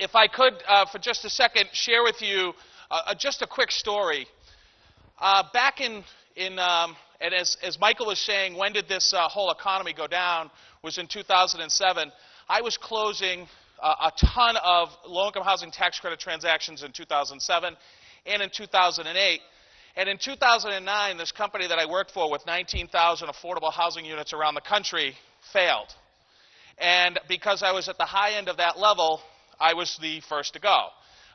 if I could, for just a second, share with you just a quick story. Back and as Michael was saying, when did this whole economy go down? Was in 2007. I was closing a ton of low-income housing tax credit transactions in 2007 and in 2008. And in 2009, this company that I worked for with 19,000 affordable housing units around the country failed. And because I was at the high end of that level, I was the first to go.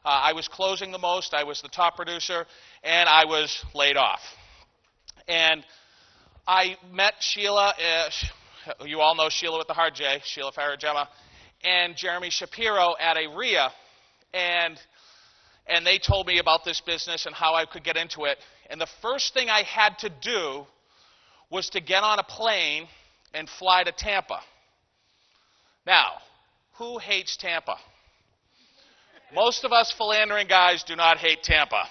I was closing the most, I was the top producer, and I was laid off. And I met Sheila, you all know Sheila with the hard J, Sheila Faragema, and Jeremy Shapiro at a RIA, and they told me about this business and how I could get into it. And the first thing I had to do was to get on a plane and fly to Tampa. Now, who hates Tampa? Most of us philandering guys do not hate Tampa.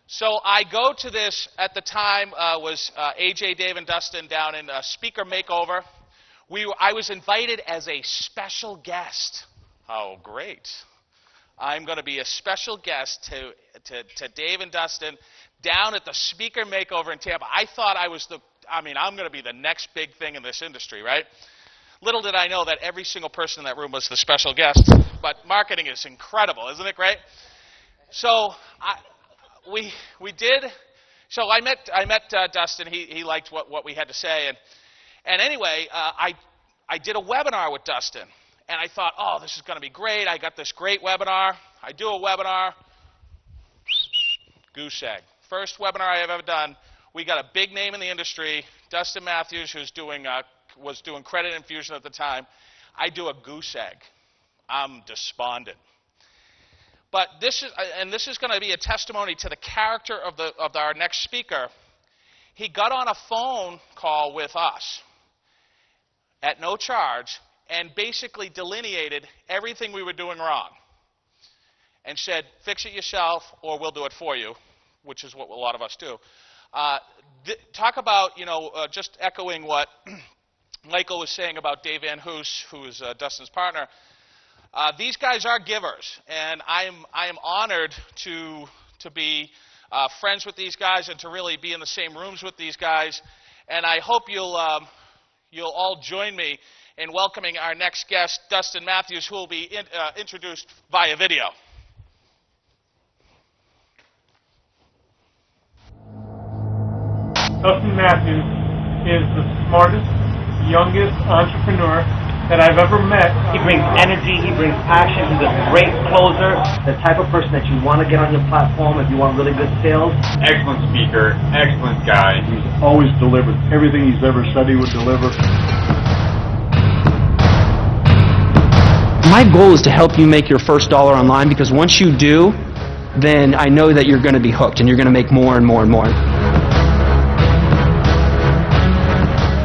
So I go to this, at the time, was AJ, Dave, and Dustin down in Speaker Makeover. I was invited as a special guest. Oh, great. I'm going to be a special guest to Dave and Dustin down at the Speaker Makeover in Tampa. I thought I'm going to be the next big thing in this industry, right? Little did I know that every single person in that room was the special guest. But marketing is incredible, isn't it great? So we did. So I met Dustin. He liked what we had to say, and anyway, I did a webinar with Dustin, and I thought, oh, this is going to be great. I got this great webinar. I do a webinar. Goose egg. First webinar I have ever done. We got a big name in the industry, Dustin Mathews, who's was doing credit infusion at the time. I do a goose egg. I'm despondent. But this is going to be a testimony to the character of our next speaker. He got on a phone call with us at no charge and basically delineated everything we were doing wrong and said, fix it yourself or we'll do it for you, which is what a lot of us do. Talk about, just echoing what Michael was saying about Dave Van Hoos, who is Dustin's partner. These guys are givers, and I am honored to be friends with these guys and to really be in the same rooms with these guys. And I hope you'll all join me in welcoming our next guest, Dustin Mathews, who will be introduced via video. Dustin Mathews is the smartest, youngest entrepreneur that I've ever met. He brings energy, he brings passion, he's a great closer, the type of person that you want to get on your platform if you want really good sales. Excellent speaker, excellent guy. He's always delivered everything he's ever said he would deliver. My goal is to help you make your first dollar online, because once you do, then I know that you're going to be hooked and you're going to make more and more and more.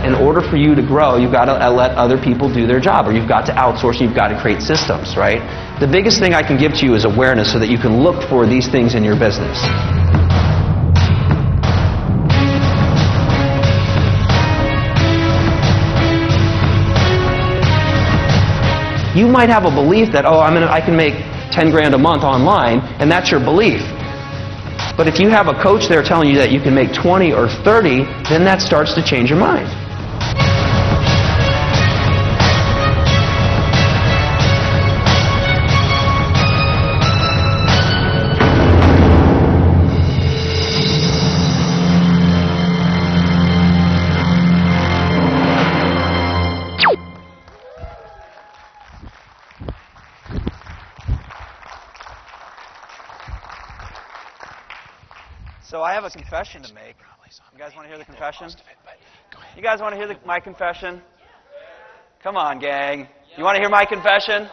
In order for you to grow, you've got to let other people do their job, or you've got to outsource, and you've got to create systems, right? The biggest thing I can give to you is awareness so that you can look for these things in your business. You might have a belief that, oh, I can make 10 grand a month online, and that's your belief. But if you have a coach there telling you that you can make 20 or 30, then that starts to change your mind. So I have a confession to make. You guys want to hear the confession? You guys want to hear my confession? Come on, gang. You want to hear my confession?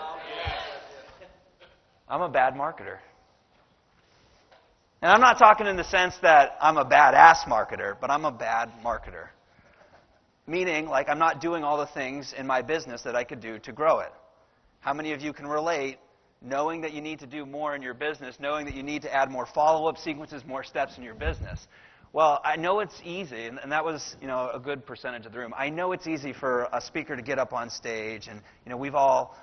I'm a bad marketer. And I'm not talking in the sense that I'm a badass marketer, but I'm a bad marketer. Meaning, like, I'm not doing all the things in my business that I could do to grow it. How many of you can relate? Knowing that you need to do more in your business, knowing that you need to add more follow-up sequences, more steps in your business. Well, I know it's easy, and that was, a good percentage of the room. I know it's easy for a speaker to get up on stage, and we've all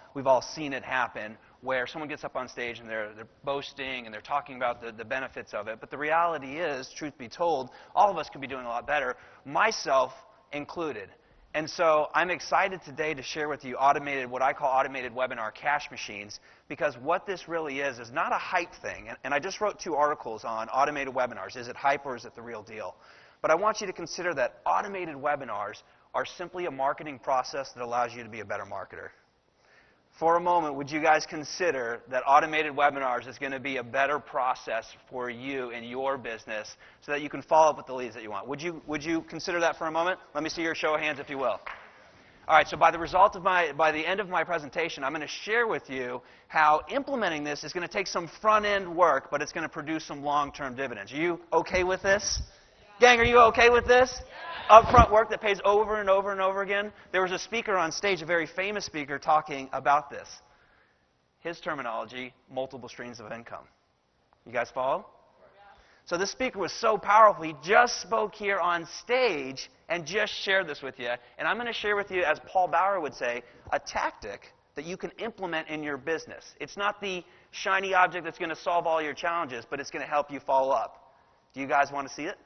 seen it happen, where someone gets up on stage and they're boasting and they're talking about the benefits of it. But the reality is, truth be told, all of us could be doing a lot better, myself included. And so I'm excited today to share with you what I call automated webinar cash machines, because what this really is not a hype thing. And I just wrote 2 articles on automated webinars. Is it hype or is it the real deal? But I want you to consider that automated webinars are simply a marketing process that allows you to be a better marketer. For a moment, would you guys consider that automated webinars is going to be a better process for you in your business so that you can follow up with the leads that you want? Would you consider that for a moment? Let me see your show of hands if you will. All right, so by the end of my presentation, I'm going to share with you how implementing this is going to take some front-end work, but it's going to produce some long-term dividends. Are you okay with this? Yeah. Gang, are you okay with this? Yeah. Upfront work that pays over and over and over again. There was a speaker on stage, a very famous speaker, talking about this. His terminology, multiple streams of income. You guys follow? So this speaker was so powerful, he just spoke here on stage and just shared this with you. And I'm going to share with you, as Paul Bauer would say, a tactic that you can implement in your business. It's not the shiny object that's going to solve all your challenges, but it's going to help you follow up. Do you guys want to see it?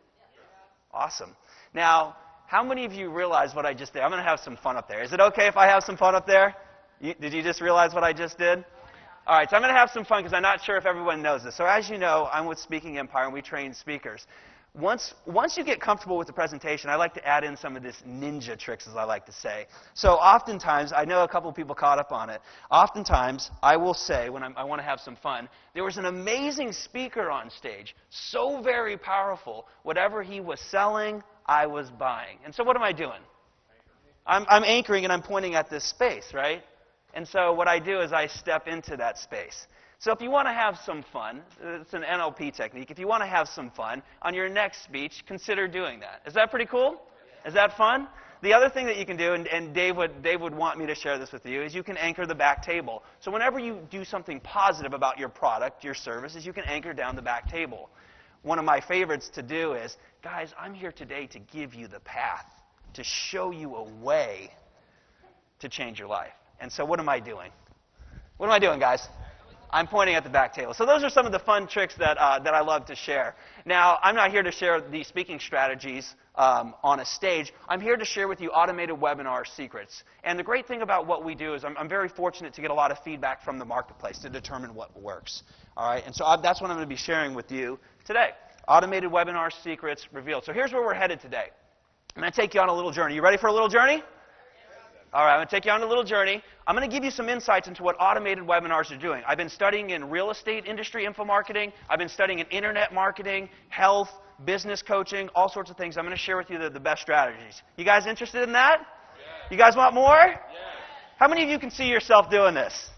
Awesome. Now, how many of you realize what I just did? I'm going to have some fun up there. Is it okay if I have some fun up there? Did you just realize what I just did? All right, so I'm going to have some fun because I'm not sure if everyone knows this. So as you know, I'm with Speaking Empire, and we train speakers. Once you get comfortable with the presentation, I like to add in some of this ninja tricks, as I like to say. So oftentimes, I know a couple of people caught up on it. Oftentimes, I will say, when I want to have some fun, there was an amazing speaker on stage, so very powerful, whatever he was selling, I was buying. And so what am I doing? I'm anchoring and I'm pointing at this space, right? And so what I do is I step into that space. So if you want to have some fun, it's an NLP technique. If you want to have some fun on your next speech, consider doing that. Is that pretty cool? Is that fun? The other thing that you can do, and Dave would want me to share this with you, is you can anchor the back table. So whenever you do something positive about your product, your services, you can anchor down the back table. One of my favorites to do is, guys, I'm here today to give you the path, to show you a way to change your life. And so what am I doing? What am I doing, guys? I'm pointing at the back table. So those are some of the fun tricks that I love to share. Now, I'm not here to share the speaking strategies on a stage. I'm here to share with you automated webinar secrets. And the great thing about what we do is I'm very fortunate to get a lot of feedback from the marketplace to determine what works. All right, and so that's what I'm going to be sharing with you today. Automated webinar secrets revealed. So here's where we're headed today. I'm going to take you on a little journey. You ready for a little journey? All right, I'm going to take you on a little journey. I'm going to give you some insights into what automated webinars are doing. I've been studying in real estate industry info marketing. I've been studying in internet marketing, health, business coaching, all sorts of things. I'm going to share with you the best strategies. You guys interested in that? Yeah. You guys want more? Yeah. How many of you can see yourself doing this?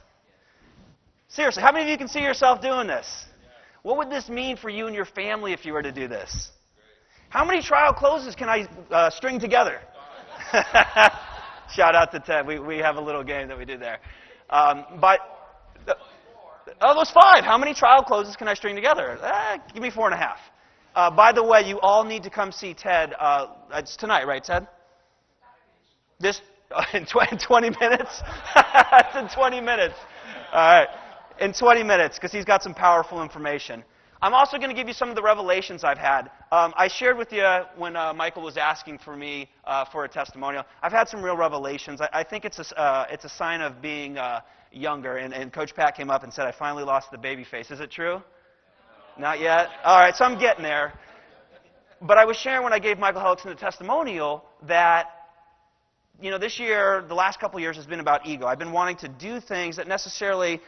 Seriously, how many of you can see yourself doing this? Yeah. What would this mean for you and your family if you were to do this? Great. How many trial closes can I string together? Shout out to Ted. We have a little game that we do there. It was 5. How many trial closes can I string together? Give me 4.5. By the way, you all need to come see Ted. It's tonight, right, Ted? This in 20 minutes? It's in 20 minutes. All right. In 20 minutes, because he's got some powerful information. I'm also going to give you some of the revelations I've had. I shared with you when Michael was asking for me for a testimonial. I've had some real revelations. I think it's a sign of being younger. And Coach Pat came up and said, I finally lost the baby face. Is it true? No. Not yet? All right, so I'm getting there. But I was sharing when I gave Michael Hellickson the testimonial that, this year, the last couple of years has been about ego. I've been wanting to do things that necessarily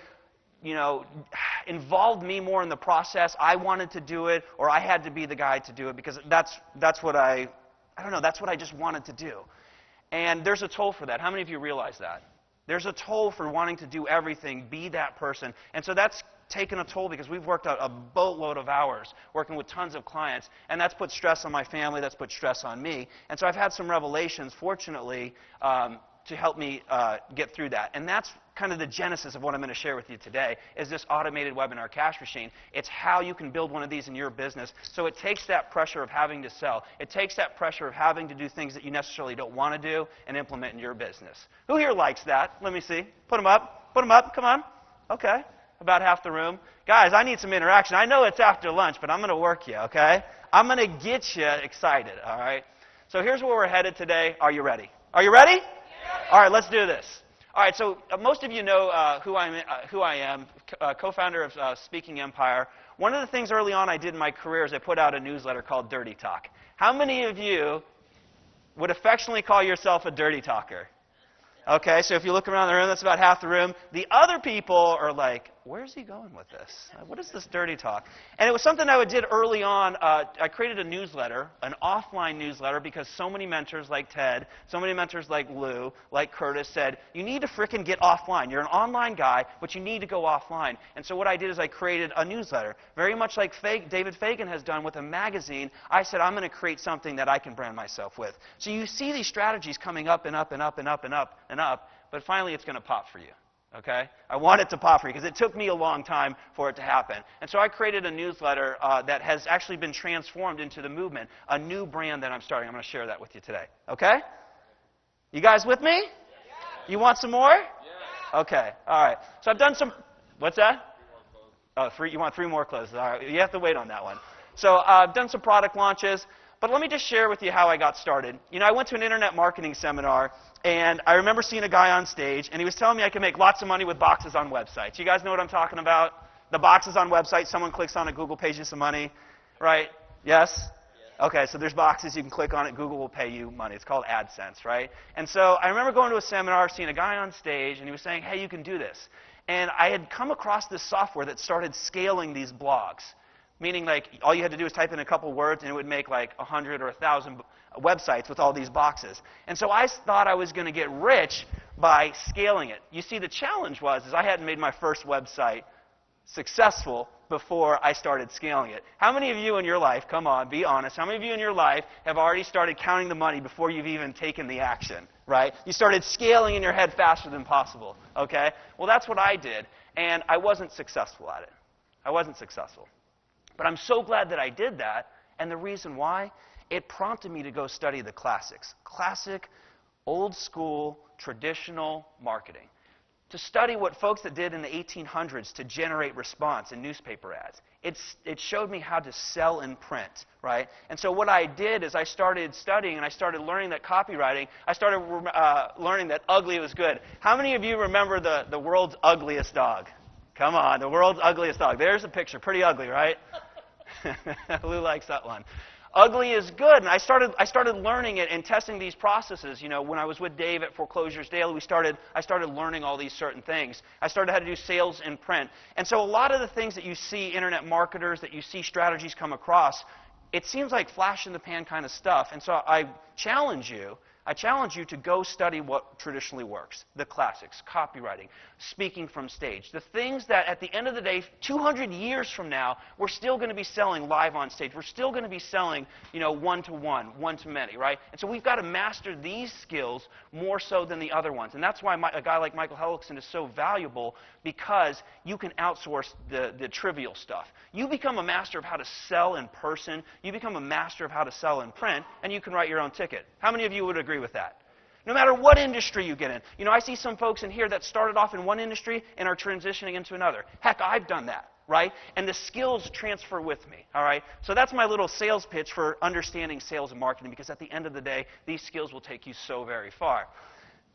involved me more in the process. I wanted to do it, or I had to be the guy to do it, because that's what that's what I just wanted to do. And there's a toll for that. How many of you realize that? There's a toll for wanting to do everything, be that person. And so that's taken a toll because we've worked out a boatload of hours working with tons of clients, and that's put stress on my family, that's put stress on me. And so I've had some revelations, fortunately, to help me get through that. And that's kind of the genesis of what I'm going to share with you today, is this automated webinar cash machine. It's how you can build one of these in your business. So it takes that pressure of having to sell. It takes that pressure of having to do things that you necessarily don't want to do and implement in your business. Who here likes that? Let me see. Put them up. Put them up. Come on. Okay. About half the room. Guys, I need some interaction. I know it's after lunch, but I'm going to work you, okay? I'm going to get you excited, all right? So here's where we're headed today. Are you ready? Are you ready? Yeah. All right, let's do this. All right, so most of you know who I am, co-founder of Speaking Empire. One of the things early on I did in my career is I put out a newsletter called Dirty Talk. How many of you would affectionately call yourself a dirty talker? Okay, so if you look around the room, that's about half the room. The other people are like, where's he going with this? What is this dirty talk? And it was something I did early on. I created a newsletter, an offline newsletter, because so many mentors like Ted, so many mentors like Lou, like Curtis said, you need to frickin' get offline. You're an online guy, but you need to go offline. And so what I did is I created a newsletter. Very much like David Fagan has done with a magazine, I said I'm going to create something that I can brand myself with. So you see these strategies coming up and up and up and up and up and up, but finally it's going to pop for you. Okay? I want it to pop for you because it took me a long time for it to happen. And so I created a newsletter that has actually been transformed into the movement, a new brand that I'm starting. I'm going to share that with you today. Okay? You guys with me? Yeah. You want some more? Yeah. Okay. All right. So I've done some, what's that? 3 more closes. Oh, you want 3 more closes. All right. You have to wait on that one. So I've done some product launches. But let me just share with you how I got started. You know, I went to an internet marketing seminar, and I remember seeing a guy on stage, and he was telling me I could make lots of money with boxes on websites. You guys know what I'm talking about? The boxes on websites, someone clicks on it, Google pays you some money, right? Yes? Okay, so there's boxes, you can click on it, Google will pay you money. It's called AdSense, right? And so I remember going to a seminar, seeing a guy on stage, and he was saying, hey, you can do this. And I had come across this software that started scaling these blogs. Meaning, like, all you had to do was type in a couple words, and it would make, like, 100 or 1,000 websites with all these boxes. And so I thought I was going to get rich by scaling it. You see, the challenge was I hadn't made my first website successful before I started scaling it. How many of you in your life, come on, be honest, how many of you in your life have already started counting the money before you've even taken the action, right? You started scaling in your head faster than possible, okay? Well, that's what I did, and I wasn't successful at it. I wasn't successful. But I'm so glad that I did that, and the reason why, it prompted me to go study the classics. Classic, old school, traditional marketing. To study what folks that did in the 1800s to generate response in newspaper ads. It showed me how to sell in print, right? And so what I did is I started studying and I started learning that copywriting, I started learning that ugly was good. How many of you remember the world's ugliest dog? Come on, the world's ugliest dog. There's a picture, pretty ugly, right? Lou likes that one. Ugly is good, and I started learning it and testing these processes. You know, when I was with Dave at Foreclosures Daily, I started learning all these certain things. I started how to do sales in print. And so a lot of the things that you see internet marketers, that you see strategies come across, it seems like flash in the pan kind of stuff. And so I challenge you to go study what traditionally works. The classics, copywriting, speaking from stage. The things that at the end of the day, 200 years from now, we're still going to be selling live on stage. We're still going to be selling, you know, one-to-one, one-to-many, right? And so we've got to master these skills more so than the other ones. And that's why a guy like Michael Hellickson is so valuable, because you can outsource the trivial stuff. You become a master of how to sell in person. You become a master of how to sell in print, and you can write your own ticket. How many of you would agree with that? No matter what industry you get in. You know, I see some folks in here that started off in one industry and are transitioning into another. Heck, I've done that, right? And the skills transfer with me, all right? So that's my little sales pitch for understanding sales and marketing, because at the end of the day, these skills will take you so very far.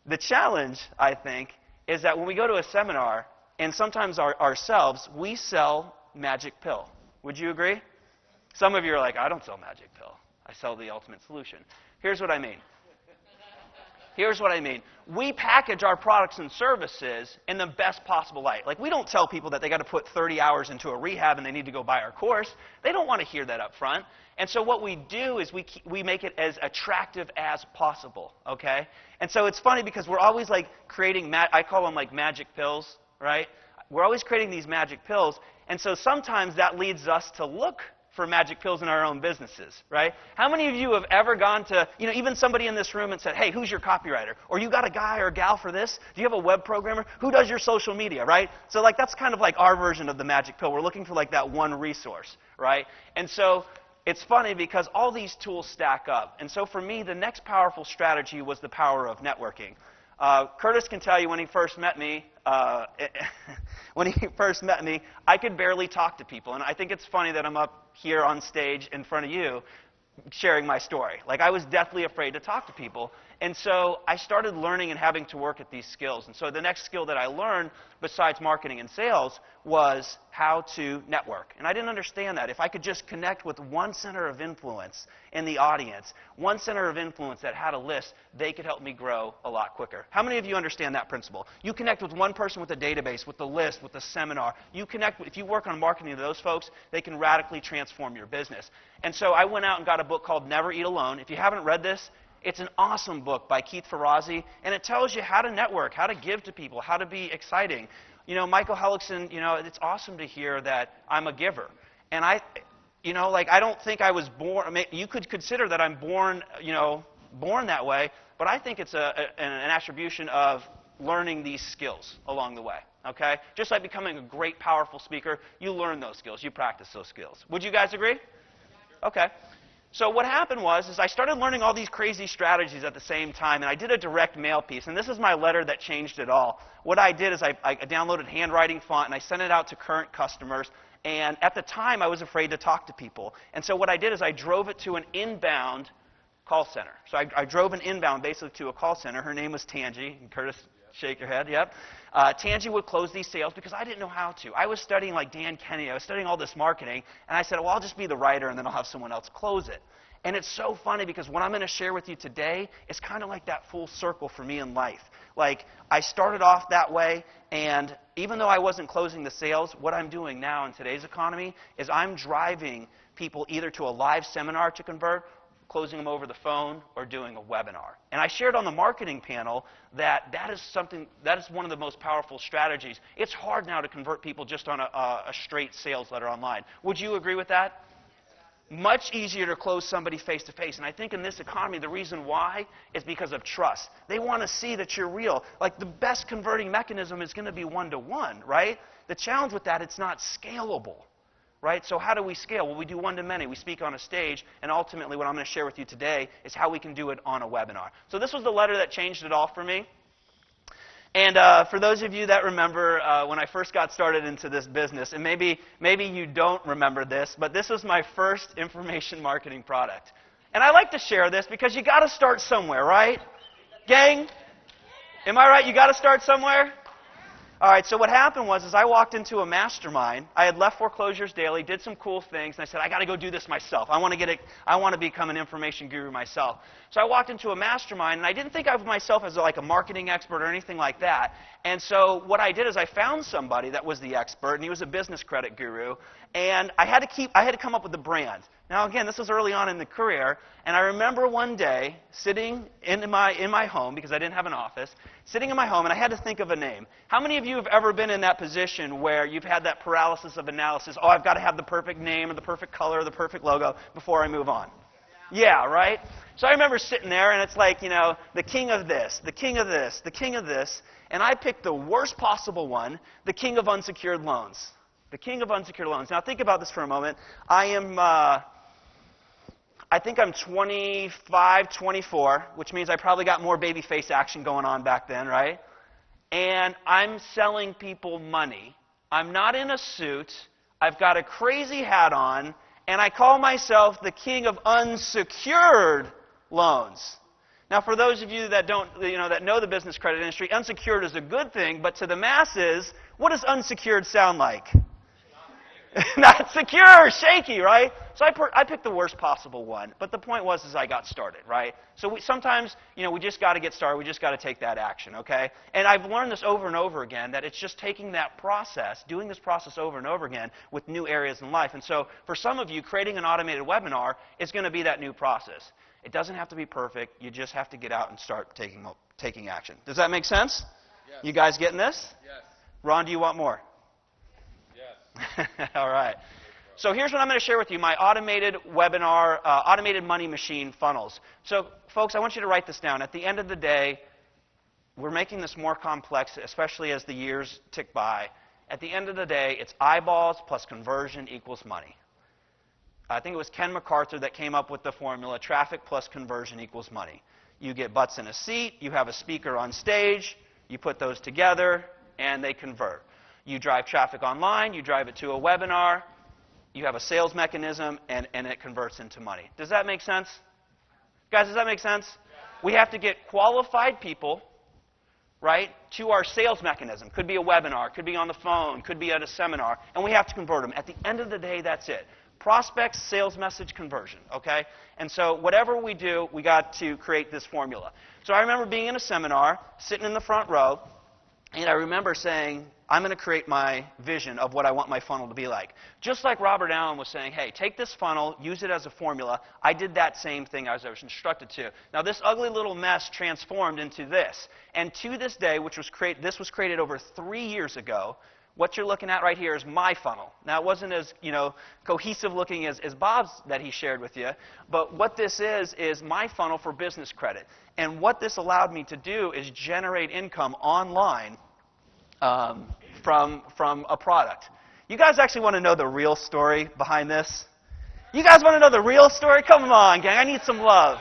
The challenge, I think, is that when we go to a seminar, and sometimes ourselves, we sell magic pill. Would you agree? Some of you are like, I don't sell magic pill. I sell the ultimate solution. Here's what I mean. Here's what I mean. We package our products and services in the best possible light. Like, we don't tell people that they got to put 30 hours into a rehab and they need to go buy our course. They don't want to hear that up front. And so what we do is we make it as attractive as possible, okay? And so it's funny because we're always like creating, I call them like magic pills, right? We're always creating these magic pills. And so sometimes that leads us to look for magic pills in our own businesses, right? How many of you have ever gone to, even somebody in this room and said, hey, who's your copywriter? Or you got a guy or a gal for this? Do you have a web programmer? Who does your social media, right? So that's kind of like our version of the magic pill. We're looking for like that one resource, right? And so it's funny because all these tools stack up. And so for me, the next powerful strategy was the power of networking. Curtis can tell you when he first met me, I could barely talk to people. And I think it's funny that I'm up here on stage in front of you sharing my story. Like, I was deathly afraid to talk to people. And so I started learning and having to work at these skills. And so the next skill that I learned, besides marketing and sales, was how to network. And I didn't understand that. If I could just connect with one center of influence in the audience, one center of influence that had a list, they could help me grow a lot quicker. How many of you understand that principle? You connect with one person with a database, with the list, with the seminar. You connect, if you work on marketing to those folks, they can radically transform your business. And so I went out and got a book called Never Eat Alone. If you haven't read this, it's an awesome book by Keith Ferrazzi, and it tells you how to network, how to give to people, how to be exciting. Michael Hellickson, it's awesome to hear that I'm a giver. And I don't think I was born, you could consider that I'm born that way, but I think it's an attribution of learning these skills along the way, okay? Just like becoming a great, powerful speaker, you learn those skills, you practice those skills. Would you guys agree? Okay. So what happened was I started learning all these crazy strategies at the same time, and I did a direct mail piece, and this is my letter that changed it all. What I did is I downloaded handwriting font, and I sent it out to current customers, and at the time I was afraid to talk to people. And so what I did is I drove it to an inbound call center. So I drove an inbound basically to a call center. Her name was Tangi, and Curtis, shake your head, yep. Tangi would close these sales because I didn't know how to. I was studying like Dan Kennedy. I was studying all this marketing, and I said, well, I'll just be the writer, and then I'll have someone else close it. And it's so funny because what I'm going to share with you today is kind of like that full circle for me in life. Like, I started off that way, and even though I wasn't closing the sales, what I'm doing now in today's economy is I'm driving people either to a live seminar to convert, closing them over the phone, or doing a webinar. And I shared on the marketing panel that is one of the most powerful strategies. It's hard now to convert people just on a straight sales letter online. Would you agree with that? Much easier to close somebody face-to-face. And I think in this economy, the reason why is because of trust. They want to see that you're real. Like, the best converting mechanism is going to be one-to-one, right? The challenge with that, it's not scalable, right? So how do we scale? Well, we do one-to-many. We speak on a stage, and ultimately what I'm going to share with you today is how we can do it on a webinar. So this was the letter that changed it all for me. And for those of you that remember when I first got started into this business, and maybe you don't remember this, but this was my first information marketing product. And I like to share this because you got to start somewhere, right? Gang, am I right? You got to start somewhere? All right, so what happened was I walked into a mastermind. I had left Foreclosures Daily, did some cool things, and I said, I got to go do this myself. I want to become an information guru myself. So I walked into a mastermind, and I didn't think of myself as like a marketing expert or anything like that. And so what I did is I found somebody that was the expert, and he was a business credit guru, and I had to come up with a brand. Now, again, this was early on in the career, and I remember one day sitting in my home, because I didn't have an office, sitting in my home, and I had to think of a name. How many of you have ever been in that position where you've had that paralysis of analysis? Oh, I've got to have the perfect name or the perfect color or the perfect logo before I move on. Yeah, right? So I remember sitting there, and it's like, the king of this, the king of this, the king of this, and I picked the worst possible one, the king of unsecured loans. The king of unsecured loans. Now, think about this for a moment. I think I'm 25, 24, which means I probably got more baby face action going on back then, right? And I'm selling people money. I'm not in a suit. I've got a crazy hat on, and I call myself the king of unsecured loans. Now, for those of you that that know the business credit industry, unsecured is a good thing, but to the masses, what does unsecured sound like? Not secure, shaky, right? So I picked the worst possible one. But the point was I got started, right? So sometimes, we just got to get started. We just got to take that action, okay? And I've learned this over and over again, that it's just taking that process, doing this process over and over again with new areas in life. And so for some of you, creating an automated webinar is going to be that new process. It doesn't have to be perfect. You just have to get out and start taking action. Does that make sense? Yes. You guys getting this? Yes. Ron, do you want more? Yes. All right. So here's what I'm going to share with you, my automated webinar, automated money machine funnels. So folks, I want you to write this down. At the end of the day, we're making this more complex, especially as the years tick by. At the end of the day, it's eyeballs plus conversion equals money. I think it was Ken MacArthur that came up with the formula, traffic plus conversion equals money. You get butts in a seat, you have a speaker on stage, you put those together, and they convert. You drive traffic online, you drive it to a webinar, you have a sales mechanism, and it converts into money. Does that make sense? Guys, does that make sense? We have to get qualified people, right, to our sales mechanism. Could be a webinar, could be on the phone, could be at a seminar, and we have to convert them. At the end of the day, that's it. Prospects, sales message, conversion, okay? And so whatever we do, we got to create this formula. So I remember being in a seminar, sitting in the front row, and I remember saying, I'm going to create my vision of what I want my funnel to be like. Just like Robert Allen was saying, hey, take this funnel, use it as a formula. I did that same thing as I was instructed to. Now, this ugly little mess transformed into this. And to this day, this was created over 3 years ago, what you're looking at right here is my funnel. Now, it wasn't as cohesive looking as Bob's that he shared with you, but what this is my funnel for business credit. And what this allowed me to do is generate income online from a product. You guys actually want to know the real story behind this? You guys want to know the real story? Come on, gang. I need some love.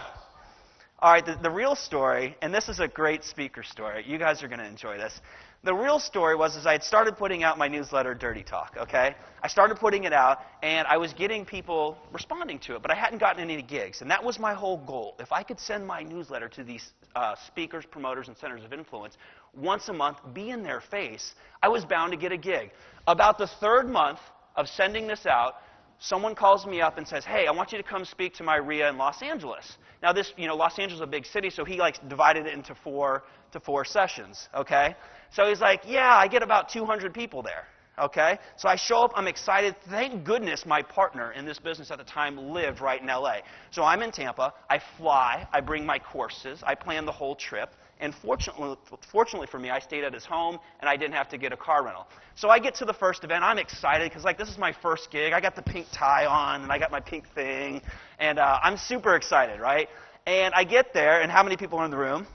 All right, the real story, and this is a great speaker story. You guys are going to enjoy this. The real story was I had started putting out my newsletter, Dirty Talk, okay? I started putting it out, and I was getting people responding to it, but I hadn't gotten any gigs, and that was my whole goal. If I could send my newsletter to these speakers, promoters, and centers of influence once a month, be in their face, I was bound to get a gig. About the third month of sending this out, someone calls me up and says, hey, I want you to come speak to my RIA in Los Angeles. Now, this, Los Angeles is a big city, so he divided it into four sessions, okay? So he's like, yeah, I get about 200 people there, okay? So I show up, I'm excited. Thank goodness my partner in this business at the time lived right in LA. So I'm in Tampa, I fly, I bring my courses, I plan the whole trip. And fortunately for me, I stayed at his home, and I didn't have to get a car rental. So I get to the first event. I'm excited because, this is my first gig. I got the pink tie on, and I got my pink thing. And I'm super excited, right? And I get there, and how many people are in the room?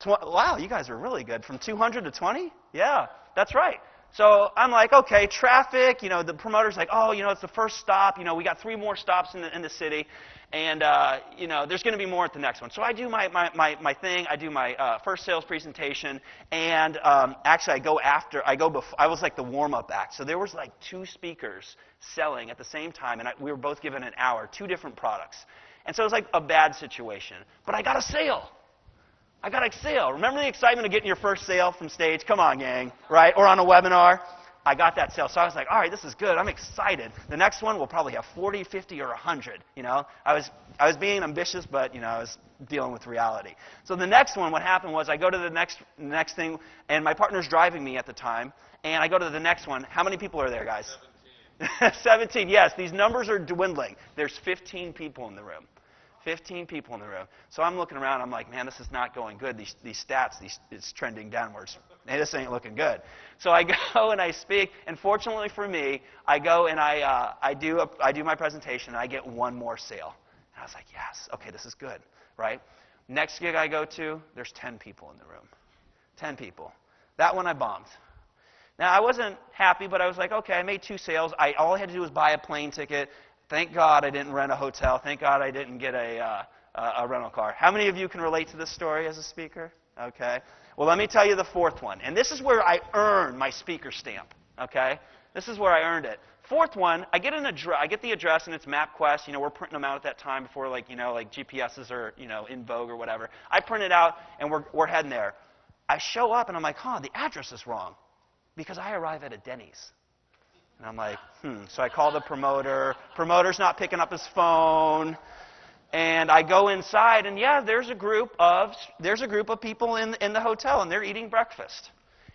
20. Wow, you guys are really good. From 200 to 20? Yeah, that's right. So I'm like, okay, traffic. The promoter's like, oh, it's the first stop. We got 3 more stops in the city. And, there's going to be more at the next one. So I do my thing. I do my first sales presentation. And actually, I was like the warm-up act. So there was 2 speakers selling at the same time. And we were both given an hour, 2 different products. And so it was like a bad situation. But I got a sale. Remember the excitement of getting your first sale from stage? Come on, gang, right? Or on a webinar. I got that sale. So I was like, all right, this is good. I'm excited. The next one will probably have 40, 50, or 100. I was being ambitious, but, I was dealing with reality. So the next one, what happened was I go to the next thing, and my partner's driving me at the time, and I go to the next one. How many people are there, guys? 17. 17, yes. These numbers are dwindling. There's 15 people in the room. 15 people in the room. So I'm looking around. I'm like, man, this is not going good. These stats, it's trending downwards. Hey, this ain't looking good. So I go and I speak. And fortunately for me, I go and I do my presentation, and I get 1 more sale. And I was like, yes, okay, this is good, right? Next gig I go to, there's 10 people in the room. 10 people. That one I bombed. Now, I wasn't happy, but I was like, okay, I made 2 sales. All I had to do was buy a plane ticket. Thank God I didn't rent a hotel. Thank God I didn't get a rental car. How many of you can relate to this story as a speaker? Okay. Well, let me tell you the 4th one. And this is where I earned my speaker stamp. Okay. This is where I earned it. 4th one, I get the address, and it's MapQuest. We're printing them out at that time before GPSs are in vogue or whatever. I print it out, and we're heading there. I show up, and I'm like, the address is wrong, because I arrive at a Denny's. And I'm like, So I call the promoter. Promoter's not picking up his phone. And I go inside, and yeah, there's a group of people in the hotel, and they're eating breakfast.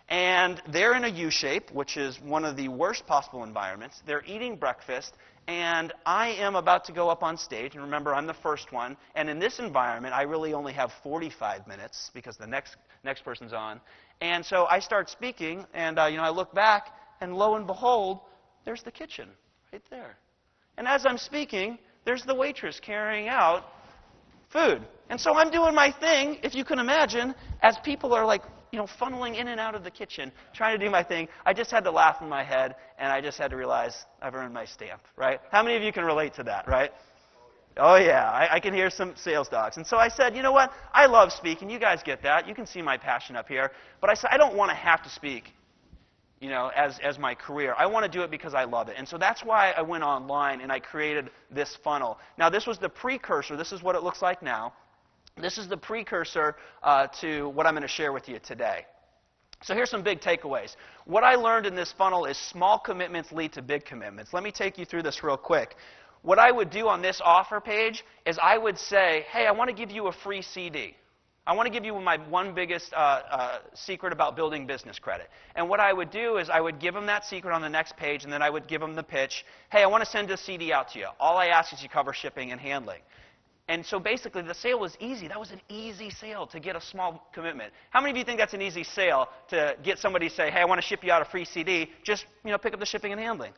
And they're in a U-shape, which is one of the worst possible environments. They're eating breakfast, and I am about to go up on stage. And remember, I'm the first one. And in this environment, I really only have 45 minutes because the next person's on. And so I start speaking, and I look back, and lo and behold, there's the kitchen right there. And as I'm speaking, there's the waitress carrying out food. And so I'm doing my thing, if you can imagine, as people are like, funneling in and out of the kitchen, trying to do my thing. I just had to laugh in my head, and I just had to realize I've earned my stamp, right? How many of you can relate to that, right? Oh, yeah, I can hear some sales dogs. And so I said, you know what? I love speaking. You guys get that. You can see my passion up here. But I said, I don't want to have to speak, as my career. I want to do it because I love it. And so that's why I went online and I created this funnel. Now, this was the precursor. This is what it looks like now. This is the precursor to what I'm going to share with you today. So here's some big takeaways. What I learned in this funnel is small commitments lead to big commitments. Let me take you through this real quick. What I would do on this offer page is I would say, hey, I want to give you a free CD. I want to give you my one biggest secret about building business credit. And what I would do is I would give them that secret on the next page, and then I would give them the pitch. Hey, I want to send a CD out to you. All I ask is you cover shipping and handling. And so basically the sale was easy. That was an easy sale to get a small commitment. How many of you think that's an easy sale to get somebody to say, hey, I want to ship you out a free CD. Just pick up the shipping and handling.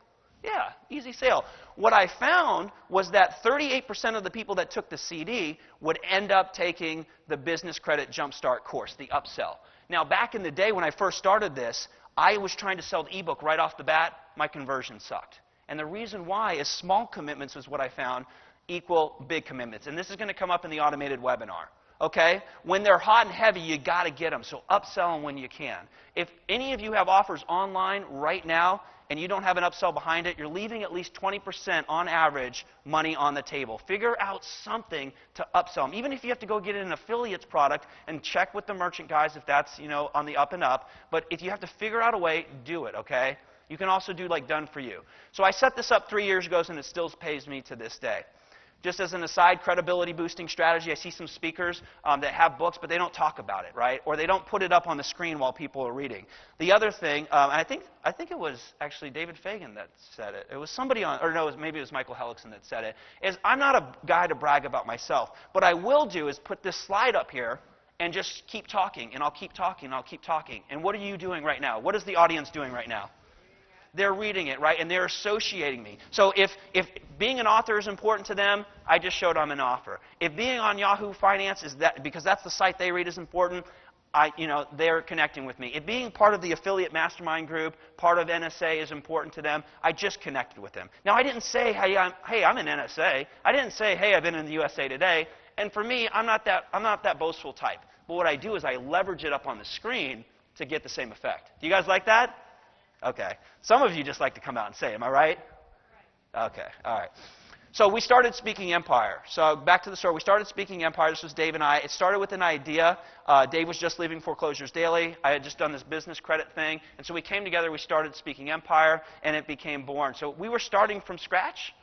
Yeah, easy sale. What I found was that 38% of the people that took the CD would end up taking the Business Credit Jumpstart course, the upsell. Now, back in the day when I first started this, I was trying to sell the ebook right off the bat. My conversion sucked. And the reason why is small commitments is what I found equal big commitments. And this is going to come up in the automated webinar. Okay? When they're hot and heavy, you got to get them. So upsell them when you can. If any of you have offers online right now and you don't have an upsell behind it, you're leaving at least 20% on average money on the table. Figure out something to upsell them. Even if you have to go get an affiliates product and check with the merchant guys if that's, on the up and up. But if you have to figure out a way, do it, okay? You can also do like done for you. So I set this up 3 years ago and it still pays me to this day. Just as an aside, credibility boosting strategy, I see some speakers that have books, but they don't talk about it, right? Or they don't put it up on the screen while people are reading. The other thing, and I think it was actually David Fagan that said it. It was somebody maybe it was Michael Hellickson that said it, is I'm not a guy to brag about myself. What I will do is put this slide up here and just keep talking, and I'll keep talking, and I'll keep talking. And what are you doing right now? What is the audience doing right now? They're reading it, right? And they're associating me. So if being an author is important to them, I just showed them an offer. If being on Yahoo Finance because that's the site they read is important, they're connecting with me. If being part of the affiliate mastermind group, part of NSA is important to them, I just connected with them. Now I didn't say, hey, I'm in NSA. I didn't say, hey, I've been in the USA Today. And for me, I'm not that boastful type. But what I do is I leverage it up on the screen to get the same effect. Do you guys like that? Okay. Some of you just like to come out and say, am I right? Okay. All right. So we started Speaking Empire. So back to the story. We started Speaking Empire. This was Dave and I. It started with an idea. Dave was just leaving Foreclosures Daily. I had just done this business credit thing. And so we came together. We started Speaking Empire, and it became born. So we were starting from scratch.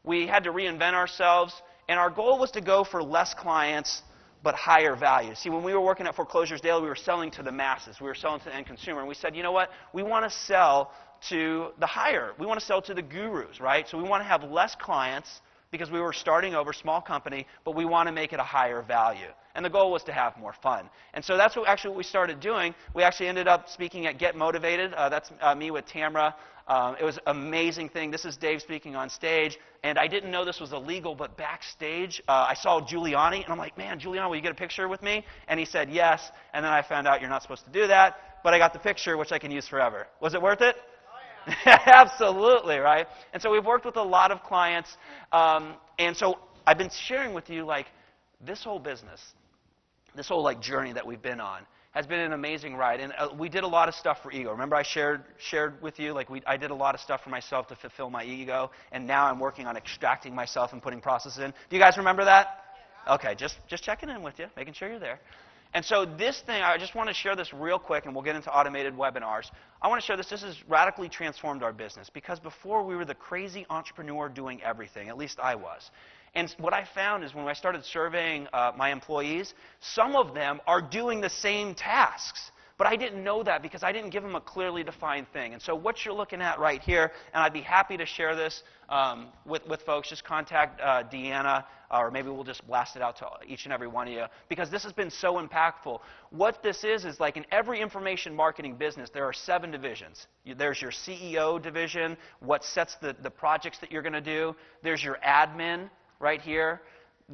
We had to reinvent ourselves. And our goal was to go for less clients but higher value. See, when we were working at Foreclosures Daily, we were selling to the masses. We were selling to the end consumer. And we said, you know what? We want to sell to the higher. We want to sell to the gurus, right? So we want to have less clients because we were starting over, small company, but we want to make it a higher value. And the goal was to have more fun. And so that's what we started doing. We actually ended up speaking at Get Motivated. That's me with Tamra. It was an amazing thing. This is Dave speaking on stage. And I didn't know this was illegal, but backstage, I saw Giuliani. And I'm like, man, Giuliani, will you get a picture with me? And he said, yes. And then I found out you're not supposed to do that. But I got the picture, which I can use forever. Was it worth it? Oh, yeah. Absolutely, right? And so we've worked with a lot of clients. And so I've been sharing with you, this whole business, this whole, journey that we've been on has been an amazing ride. And we did a lot of stuff for ego. Remember I shared with you, I did a lot of stuff for myself to fulfill my ego, and now I'm working on extracting myself and putting processes in. Do you guys remember that? Yeah. Okay, just checking in with you, making sure you're there. And so this thing, I just want to share this real quick, and we'll get into automated webinars. I want to share this. This has radically transformed our business, because before we were the crazy entrepreneur doing everything. At least I was. And what I found is when I started surveying my employees, some of them are doing the same tasks, But I didn't know that because I didn't give them a clearly defined thing. And so what you're looking at right here, and I'd be happy to share this with folks, just contact Deanna, or maybe we'll just blast it out to each and every one of you, because this has been so impactful. What this is like in every information marketing business, there are 7 divisions. There's your CEO division, what sets the projects that you're going to do. There's your admin right here,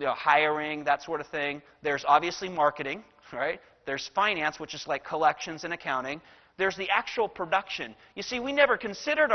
hiring, that sort of thing. There's obviously marketing, right? There's finance, which is like collections and accounting. There's the actual production. You see, we never considered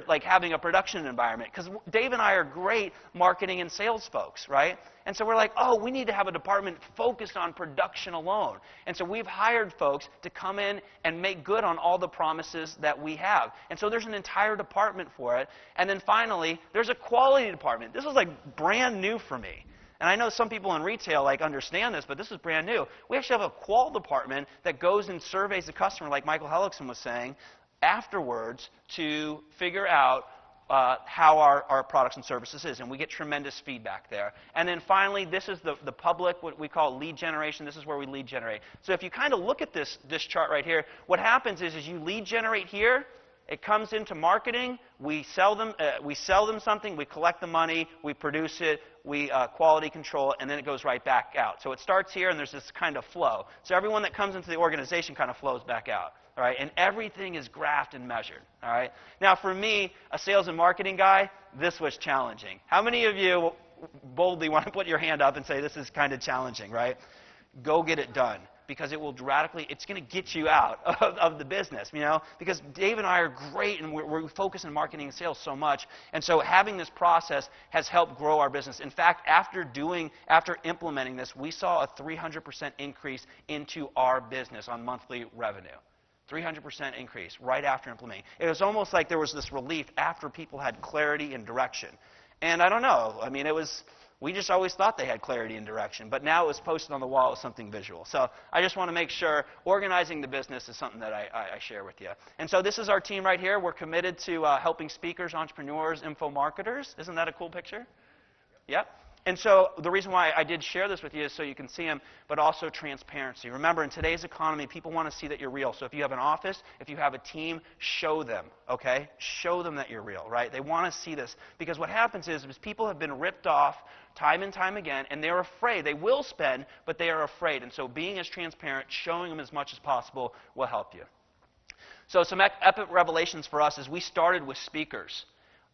like having a production environment, because Dave and I are great marketing and sales folks, right? And so we're like, oh, we need to have a department focused on production alone. And so we've hired folks to come in and make good on all the promises that we have. And so there's an entire department for it. And then finally, there's a quality department. This is like brand new for me. And I know some people in retail like understand this, but this is brand new. We actually have a qual department that goes and surveys the customer, like Michael Hellickson was saying, afterwards to figure out how our products and services is, and we get tremendous feedback there. And then finally, this is the public, what we call lead generation. This is where we lead generate. So if you kind of look at this chart right here, what happens is you lead generate here, it comes into marketing, we sell them something, we collect the money, we produce it, we quality control, and then it goes right back out. So it starts here, and there's this kind of flow. So everyone that comes into the organization kind of flows back out. All right, and everything is graphed and measured. All right. Now, for me, a sales and marketing guy, this was challenging. How many of you boldly want to put your hand up and say this is kind of challenging, right? Go get it done, because it will it's going to get you out of the business, you know? Because Dave and I are great, and we focus on marketing and sales so much, and so having this process has helped grow our business. In fact, after implementing this, we saw a 300% increase into our business on monthly revenue. 300% increase right after implementing. It was almost like there was this relief after people had clarity and direction. And I don't know, I mean, we just always thought they had clarity and direction, but now it was posted on the wall as something visual. So I just want to make sure organizing the business is something that I share with you. And so this is our team right here. We're committed to helping speakers, entrepreneurs, info marketers. Isn't that a cool picture? Yep. And so the reason why I did share this with you is so you can see them, but also transparency. Remember, in today's economy, people want to see that you're real. So if you have an office, if you have a team, show them, okay? Show them that you're real, right? They want to see this. Because what happens is people have been ripped off time and time again, and they're afraid. They will spend, but they are afraid. And so being as transparent, showing them as much as possible will help you. So some epic revelations for us is we started with speakers.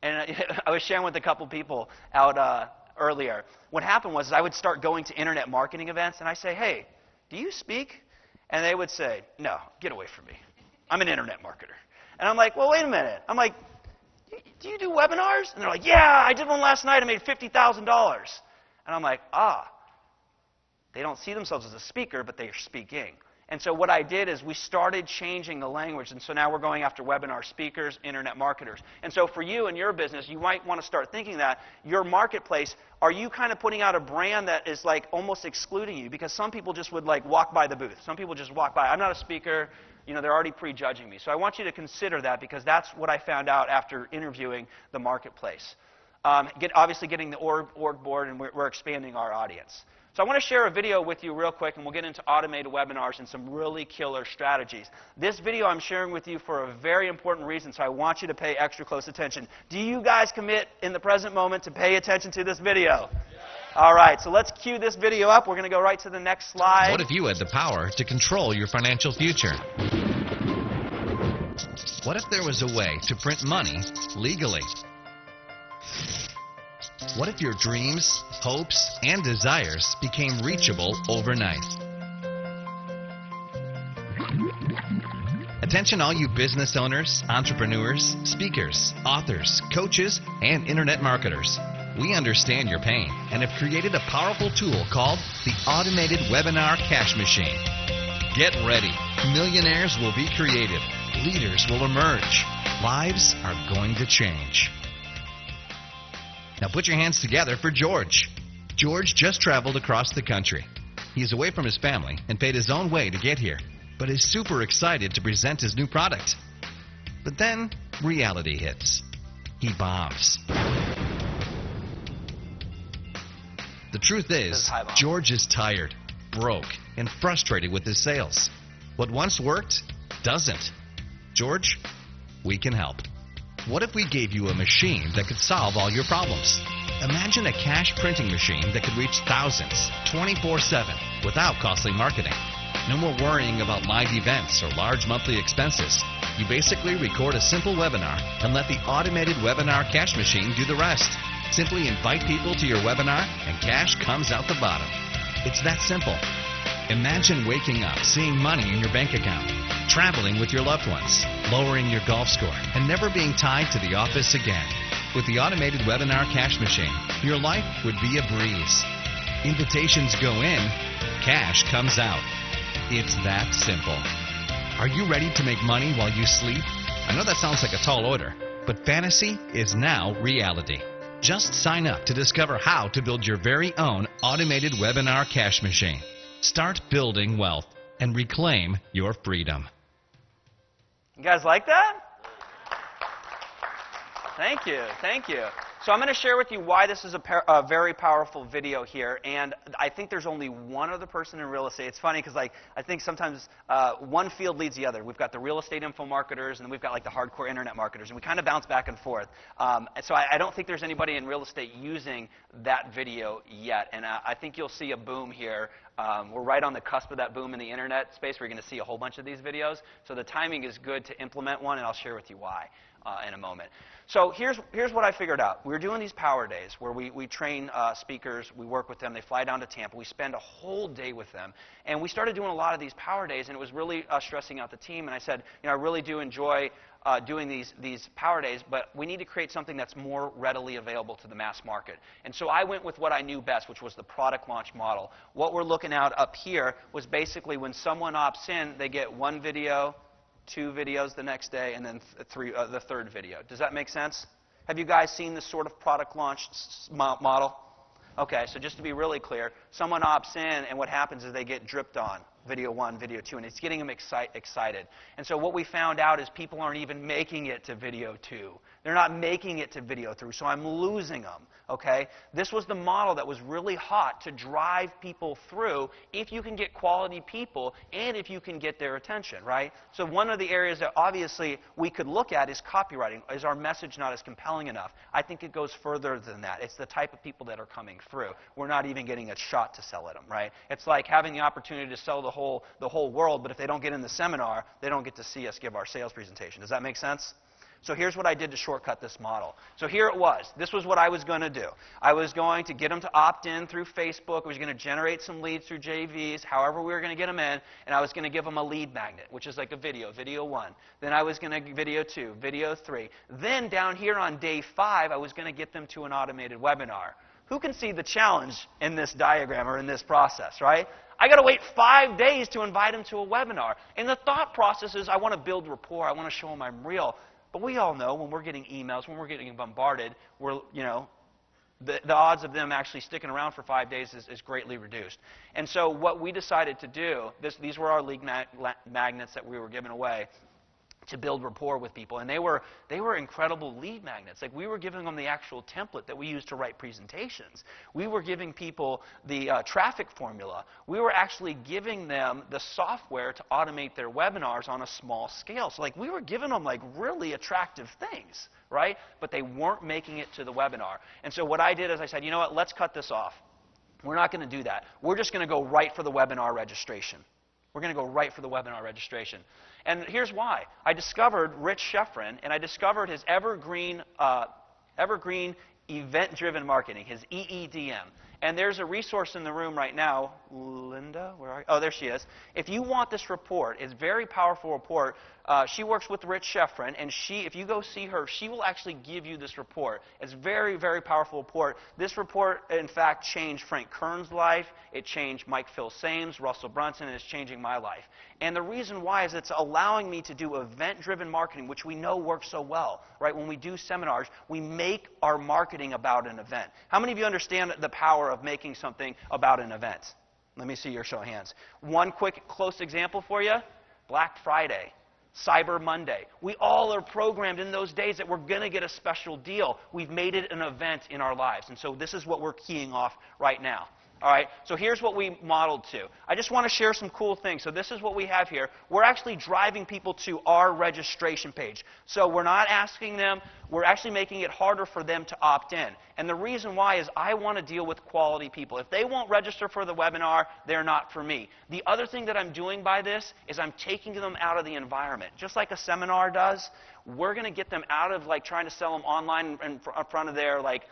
And I was sharing with a couple people out earlier. What happened was I would start going to internet marketing events, and I say, hey, do you speak? And they would say, no, get away from me. I'm an internet marketer. And I'm like, well, wait a minute. I'm like, do you do webinars? And they're like, yeah, I did one last night. I made $50,000. And I'm like, they don't see themselves as a speaker, but they are speaking. And so what I did is we started changing the language, and so now we're going after webinar speakers, internet marketers. And so for you and your business, you might want to start thinking that your marketplace, are you kind of putting out a brand that is like almost excluding you? Because some people just would like walk by the booth. Some people just walk by. I'm not a speaker. You know, they're already prejudging me. So I want you to consider that, because that's what I found out after interviewing the marketplace. Obviously getting the org board, and we're expanding our audience. So I want to share a video with you real quick, and we'll get into automated webinars and some really killer strategies. This video I'm sharing with you for a very important reason, so I want you to pay extra close attention. Do you guys commit in the present moment to pay attention to this video? Yes. All right, so let's cue this video up. We're going to go right to the next slide. What if you had the power to control your financial future? What if there was a way to print money legally? What if your dreams, hopes, and desires became reachable overnight? Attention all you business owners, entrepreneurs, speakers, authors, coaches, and internet marketers. We understand your pain and have created a powerful tool called the Automated Webinar Cash Machine. Get ready. Millionaires will be created. Leaders will emerge. Lives are going to change. Now put your hands together for George. George just traveled across the country. He's away from his family and paid his own way to get here, but is super excited to present his new product. But then reality hits. He bombs. The truth is, George is tired, broke and frustrated with his sales. What once worked doesn't. George, we can help. What if we gave you a machine that could solve all your problems? Imagine a cash printing machine that could reach thousands 24/7 without costly marketing. No more worrying about live events or large monthly expenses. You basically record a simple webinar and let the automated webinar cash machine do the rest. Simply invite people to your webinar and cash comes out the bottom. It's that simple. Imagine waking up seeing money in your bank account, traveling with your loved ones, lowering your golf score, and never being tied to the office again. With the automated webinar cash machine, your life would be a breeze. Invitations go in, cash comes out. It's that simple. Are you ready to make money while you sleep? I know that sounds like a tall order, but fantasy is now reality. Just sign up to discover how to build your very own automated webinar cash machine. Start building wealth and reclaim your freedom. You guys like that? Thank you. Thank you. So I'm going to share with you why this is a very powerful video here, and I think there's only one other person in real estate. It's funny because I think sometimes one field leads the other. We've got the real estate info marketers, and then we've got like the hardcore internet marketers, and we kind of bounce back and forth. So I don't think there's anybody in real estate using that video yet, and I think you'll see a boom here. We're right on the cusp of that boom in the internet space. We're going to see a whole bunch of these videos. So the timing is good to implement one, and I'll share with you why in a moment. So here's what I figured out. We're doing these power days where we train speakers. We work with them. They fly down to Tampa. We spend a whole day with them. And we started doing a lot of these power days, and it was really stressing out the team. And I said, I really do enjoy doing these power days, but we need to create something that's more readily available to the mass market. And so I went with what I knew best, which was the product launch model. What we're looking at up here was basically when someone opts in, they get one video, 2 videos the next day, and then the third video. Does that make sense? Have you guys seen this sort of product launch model? Okay, so just to be really clear, someone opts in, and what happens is they get dripped on. Video 1, video 2, and it's getting them excited. And so what we found out is people aren't even making it to video 2. They're not making it to video 3, so I'm losing them, okay? This was the model that was really hot to drive people through if you can get quality people and if you can get their attention, right? So one of the areas that obviously we could look at is copywriting. Is our message not as compelling enough? I think it goes further than that. It's the type of people that are coming through. We're not even getting a shot to sell at them, right? It's like having the opportunity to sell the whole world, but if they don't get in the seminar, they don't get to see us give our sales presentation. Does that make sense? So here's what I did to shortcut this model. So here it was. This was what I was going to do. I was going to get them to opt in through Facebook. I was going to generate some leads through JVs, however we were going to get them in, and I was going to give them a lead magnet, which is like a video 1. Then I was going to video 2, video 3. Then down here on day 5, I was going to get them to an automated webinar. Who can see the challenge in this diagram or in this process, right? I got to wait 5 days to invite them to a webinar. And the thought process is I want to build rapport. I want to show them I'm real. But we all know when we're getting emails, when we're getting bombarded, the odds of them actually sticking around for 5 days is greatly reduced. And so what we decided to do, these were our lead magnets that we were giving away to build rapport with people, and they were incredible lead magnets. Like, we were giving them the actual template that we use to write presentations. We were giving people the traffic formula. We were actually giving them the software to automate their webinars on a small scale. So like, we were giving them like really attractive things, right? But they weren't making it to the webinar. And so what I did is I said, you know what, let's cut this off. We're not going to do that. We're just going to go right for the webinar registration. We're going to go right for the webinar registration. And here's why. I discovered Rich Sheffrin, and I discovered his evergreen event-driven marketing, his EEDM. And there's a resource in the room right now. Linda, where are you? Oh, there she is. If you want this report, it's a very powerful report. She works with Rich Sheffrin, and if you go see her, she will actually give you this report. It's a very, very powerful report. This report, in fact, changed Frank Kern's life. It changed Mike Phil-Sames, Russell Brunson, and it's changing my life. And the reason why is it's allowing me to do event-driven marketing, which we know works so well, right? When we do seminars, we make our marketing about an event. How many of you understand the power of making something about an event? Let me see your show of hands. One quick, close example for you. Black Friday. Cyber Monday. We all are programmed in those days that we're going to get a special deal. We've made it an event in our lives. And so this is what we're keying off right now. All right, so here's what we modeled to. I just want to share some cool things. So this is what we have here. We're actually driving people to our registration page. So we're not asking them, we're actually making it harder for them to opt in. And the reason why is I want to deal with quality people. If they won't register for the webinar, they're not for me. The other thing that I'm doing by this is I'm taking them out of the environment. Just like a seminar does, we're going to get them out of like trying to sell them online in front of their like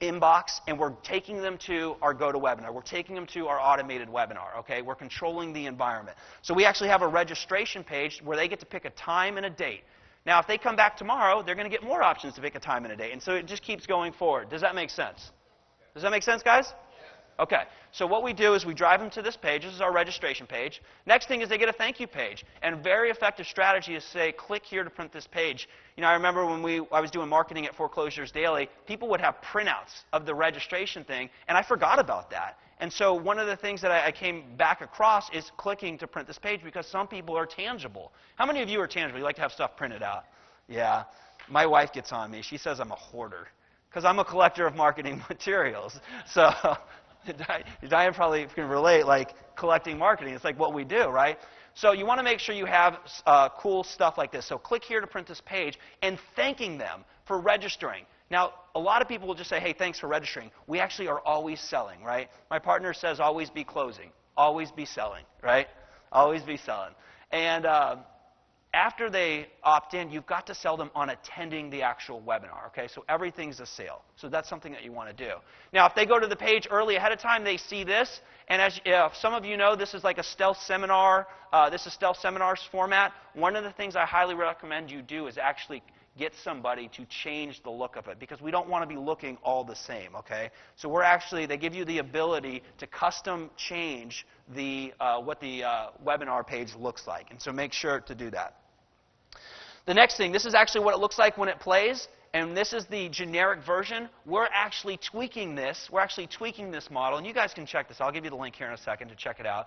inbox, and we're taking them to our GoToWebinar. We're taking them to our automated webinar, okay? We're controlling the environment. So we actually have a registration page where they get to pick a time and a date. Now, if they come back tomorrow, they're going to get more options to pick a time and a date. And so it just keeps going forward. Does that make sense? Does that make sense, guys? Okay, so what we do is we drive them to this page. This is our registration page. Next thing is they get a thank you page. And a very effective strategy is to say, click here to print this page. You know, I remember when I was doing marketing at Foreclosures Daily, people would have printouts of the registration thing, and I forgot about that. And so one of the things that I came back across is clicking to print this page because some people are tangible. How many of you are tangible? You like to have stuff printed out? Yeah. My wife gets on me. She says I'm a hoarder because I'm a collector of marketing materials. So Diane probably can relate, like collecting marketing. It's like what we do, right? So you want to make sure you have cool stuff like this. So click here to print this page and thanking them for registering. Now, a lot of people will just say, hey, thanks for registering. We actually are always selling, right? My partner says always be closing, always be selling, right? Always be selling. And after they opt in, you've got to sell them on attending the actual webinar, okay? So everything's a sale. So that's something that you want to do. Now, if they go to the page early ahead of time, they see this. And as some of you know, this is like a stealth seminar. This is stealth seminars format. One of the things I highly recommend you do is actually get somebody to change the look of it because we don't want to be looking all the same, okay? So we're actually, they give you the ability to custom change what the webinar page looks like. And so make sure to do that. The next thing, this is actually what it looks like when it plays, and this is the generic version. We're actually tweaking this. We're actually tweaking this model, and you guys can check this. I'll give you the link here in a second to check it out.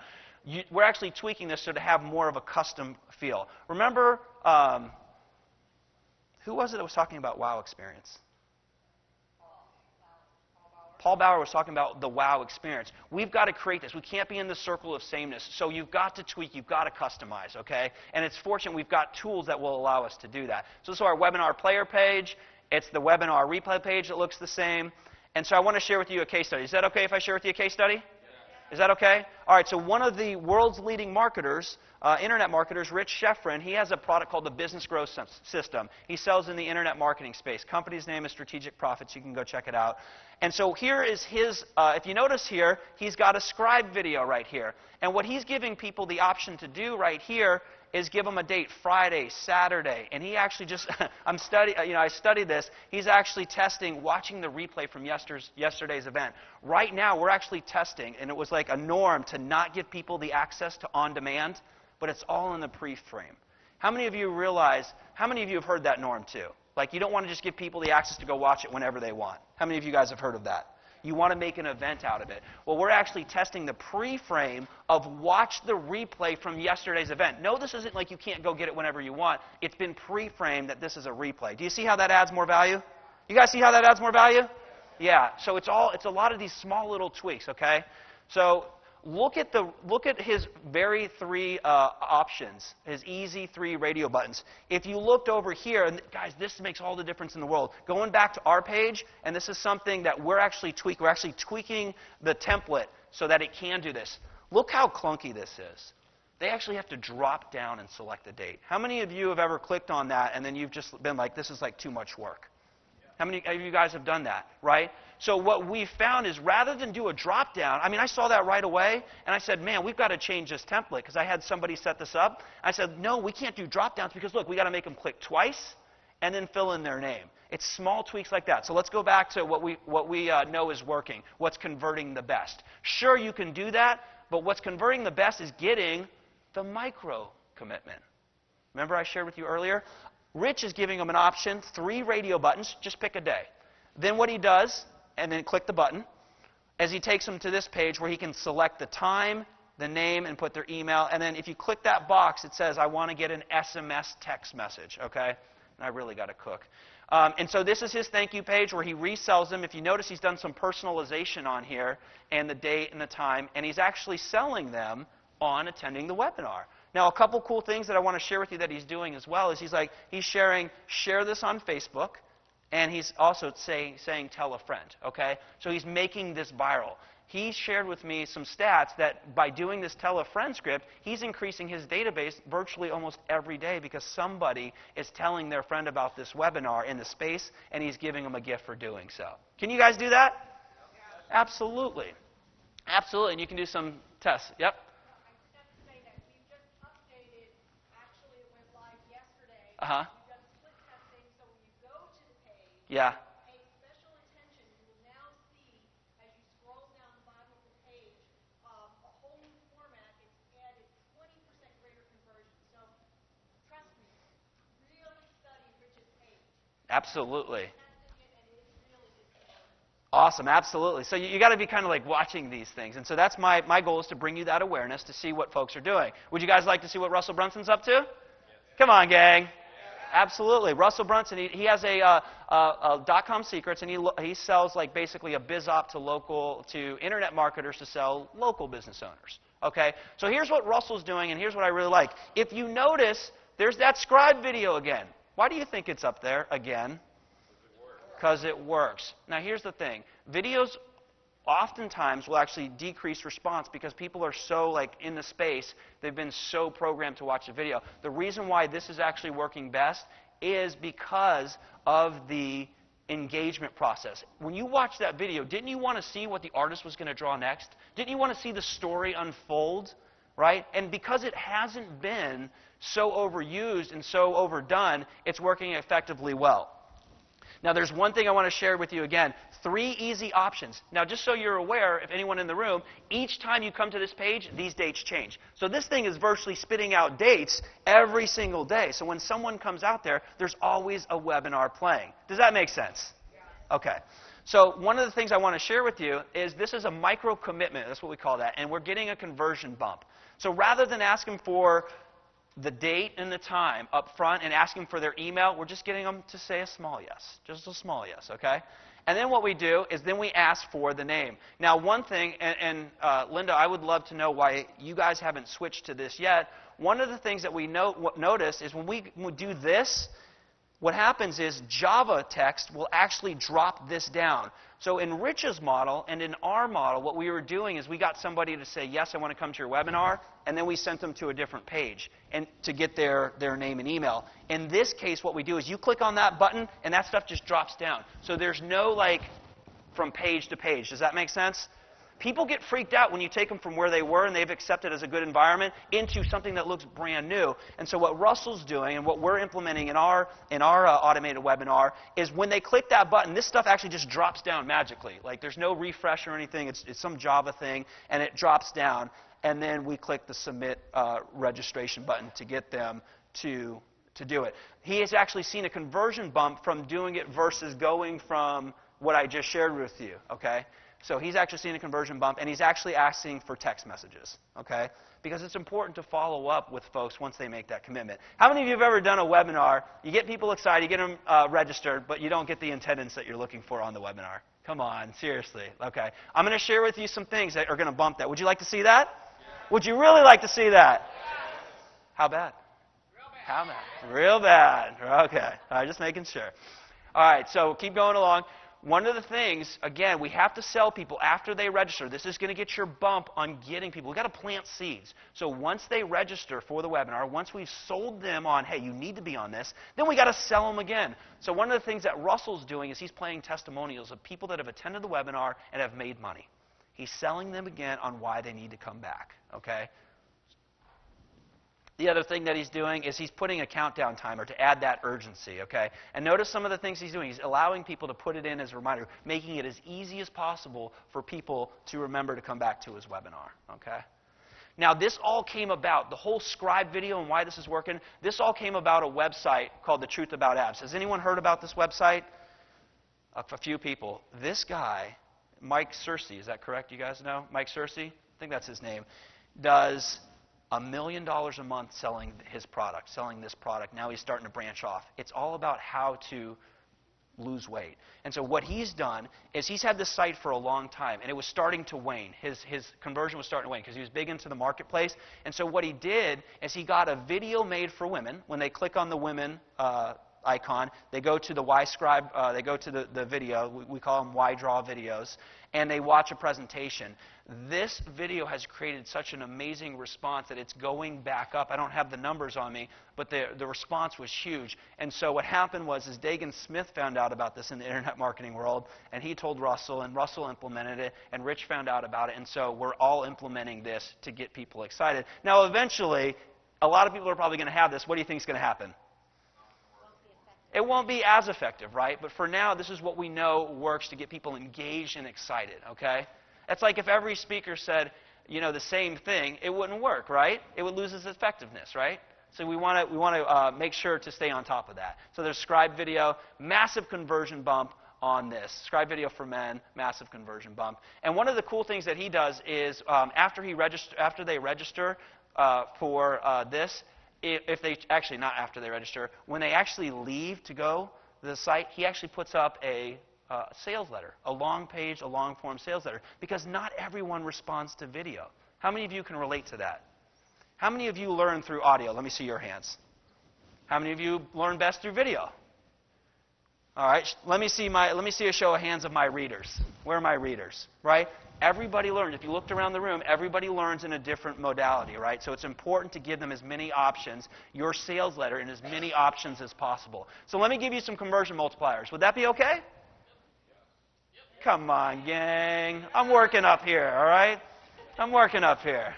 We're actually tweaking this so to have more of a custom feel. Remember, who was it that was talking about wow experience? Paul Bauer was talking about the wow experience. We've got to create this. We can't be in the circle of sameness. So you've got to tweak. You've got to customize, okay? And it's fortunate we've got tools that will allow us to do that. So this is our webinar player page. It's the webinar replay page that looks the same. And so I want to share with you a case study. Is that okay if I share with you a case study? Is that okay? All right, so one of the world's leading marketers, internet marketers, Rich Sheffrin, he has a product called the Business Growth System. He sells in the internet marketing space. Company's name is Strategic Profits. You can go check it out. And so here is his, if you notice here, he's got a scribe video right here. And what he's giving people the option to do right here is give them a date, Friday, Saturday. And he actually just, I studied this. He's actually testing, watching the replay from yesterday's event. Right now, we're actually testing, and it was like a norm to not give people the access to on-demand, but it's all in the pre-frame. How many of you realize, how many of you have heard that norm too? Like you don't want to just give people the access to go watch it whenever they want. How many of you guys have heard of that? You want to make an event out of it. Well, we're actually testing the pre-frame of watch the replay from yesterday's event. No, this isn't like you can't go get it whenever you want. It's been pre-framed that this is a replay. Do you see how that adds more value? You guys see how that adds more value? Yeah. So it's a lot of these small little tweaks, okay? So look at his very three options, his easy 3 radio buttons. If you looked over here, and guys, this makes all the difference in the world. Going back to our page, and this is something that we're actually tweaking. We're actually tweaking the template so that it can do this. Look how clunky this is. They actually have to drop down and select the date. How many of you have ever clicked on that and then you've just been like, this is like too much work? How many of you guys have done that, right? So what we found is rather than do a drop down, I saw that right away, and I said, man, we've got to change this template because I had somebody set this up. I said, no, we can't do drop downs because, look, we got to make them click twice and then fill in their name. It's small tweaks like that. So let's go back to what we know is working, what's converting the best. Sure, you can do that, but what's converting the best is getting the micro commitment. Remember I shared with you earlier? Rich is giving them an option, 3 radio buttons, just pick a day. Then what he does, and then click the button, as he takes them to this page where he can select the time, the name, and put their email. And then if you click that box, it says, I want to get an SMS text message, okay? and I really got to cook. And so this is his thank you page where he resells them. If you notice, he's done some personalization on here and the date and the time, and he's actually selling them on attending the webinar. Now, a couple cool things that I want to share with you that he's doing as well is he's sharing, share this on Facebook, and he's also saying tell a friend, okay? So he's making this viral. He shared with me some stats that by doing this tell a friend script, he's increasing his database virtually almost every day because somebody is telling their friend about this webinar in the space, and he's giving them a gift for doing so. Can you guys do that? Absolutely. Absolutely, and you can do some tests. Yep. Uh-huh. Yeah. Pay special attention. You will now see, as you scroll down the bottom of the page, a whole new format. It's added 20% greater conversion. So, trust me, really study Rich's page. Absolutely. Awesome, absolutely. So you got to be kind of like watching these things. And so that's my goal is to bring you that awareness to see what folks are doing. Would you guys like to see what Russell Brunson's up to? Come on, gang. Absolutely. Russell Brunson, he has a .com secrets, and he sells like basically a biz op to internet marketers to sell local business owners. Okay? So here's what Russell's doing, and here's what I really like. If you notice, there's that scribe video again. Why do you think it's up there again? Because it works. Now here's the thing. Videos oftentimes will actually decrease response because people are so like in the space, they've been so programmed to watch the video. The reason why this is actually working best is because of the engagement process. When you watch that video, didn't you want to see what the artist was going to draw next? Didn't you want to see the story unfold? Right? And because it hasn't been so overused and so overdone, it's working effectively well. Now, there's one thing I want to share with you again. 3 easy options. Now, just so you're aware, if anyone in the room, each time you come to this page, these dates change. So this thing is virtually spitting out dates every single day. So when someone comes out there, there's always a webinar playing. Does that make sense? Yeah. Okay. So one of the things I want to share with you is this is a micro commitment. That's what we call that. And we're getting a conversion bump. So rather than asking for the date and the time up front and asking for their email, we're just getting them to say a small yes. Just a small yes, okay? And then what we do is then we ask for the name. Now, one thing, and Linda, I would love to know why you guys haven't switched to this yet. One of the things that we notice is when we do this, what happens is Java text will actually drop this down. So in Rich's model and in our model, what we were doing is we got somebody to say, yes, I want to come to your webinar, and then we sent them to a different page and to get their name and email. In this case, what we do is you click on that button, and that stuff just drops down. So there's no, like, from page to page. Does that make sense? People get freaked out when you take them from where they were and they've accepted as a good environment into something that looks brand new. And so what Russell's doing and what we're implementing in our automated webinar is when they click that button, this stuff actually just drops down magically. Like there's no refresh or anything. It's some Java thing, and it drops down. And then we click the submit registration button to get them to do it. He has actually seen a conversion bump from doing it versus going from what I just shared with you. Okay. So he's actually seen a conversion bump, and he's actually asking for text messages, okay? Because it's important to follow up with folks once they make that commitment. How many of you have ever done a webinar, you get people excited, you get them registered, but you don't get the attendance that you're looking for on the webinar? Come on, seriously, okay. I'm going to share with you some things that are going to bump that. Would you like to see that? Yeah. Would you really like to see that? Yeah. How bad? Real bad. How bad? Real bad. Okay, all right, just making sure. All right, so keep going along. One of the things, again, we have to sell people after they register. This is going to get your bump on getting people. We've got to plant seeds. So once they register for the webinar, once we've sold them on, hey, you need to be on this, then we got to sell them again. So one of the things that Russell's doing is he's playing testimonials of people that have attended the webinar and have made money. He's selling them again on why they need to come back, okay? The other thing that he's doing is he's putting a countdown timer to add that urgency, okay? And notice some of the things he's doing. He's allowing people to put it in as a reminder, making it as easy as possible for people to remember to come back to his webinar, okay? Now, this all came about, the whole scribe video and why this is working, this all came about a website called The Truth About Apps. Has anyone heard about this website? A few people. This guy, Mike Searcy, is that correct? You guys know? Mike Searcy? I think that's his name. Does $1 million a month selling his product, selling this product. Now he's starting to branch off. It's all about how to lose weight. And so what he's done is he's had this site for a long time, and it was starting to wane. His conversion was starting to wane because he was big into the marketplace. And so what he did is he got a video made for women. When they click on the women icon, they go to the Y-Scribe, they go to the video, we call them Y-Draw videos, and they watch a presentation. This video has created such an amazing response that it's going back up. I don't have the numbers on me, but the response was huge. And so what happened was Dagan Smith found out about this in the internet marketing world, and he told Russell, and Russell implemented it, and Rich found out about it, and so we're all implementing this to get people excited. Now, eventually, a lot of people are probably going to have this. What do you think is going to happen? It won't be as effective, right? But for now, this is what we know works to get people engaged and excited, okay? That's like if every speaker said, you know, the same thing, it wouldn't work, right? It would lose its effectiveness, right? So we want to make sure to stay on top of that. So there's Scribe Video, massive conversion bump on this. Scribe Video for men, massive conversion bump. And one of the cool things that he does is after they register for this, if they actually not after they register, when they actually leave to go to the site, he actually puts up a sales letter, a long page, a long form sales letter, because not everyone responds to video. How many of you can relate to that? How many of you learn through audio? Let me see your hands. How many of you learn best through video? All right, let me see a show of hands of my readers. Where are my readers? Right? Everybody learns. If you looked around the room, everybody learns in a different modality, right? So it's important to give them as many options, your sales letter, in as many options as possible. So let me give you some conversion multipliers. Would that be okay? Come on, gang. I'm working up here, all right? I'm working up here.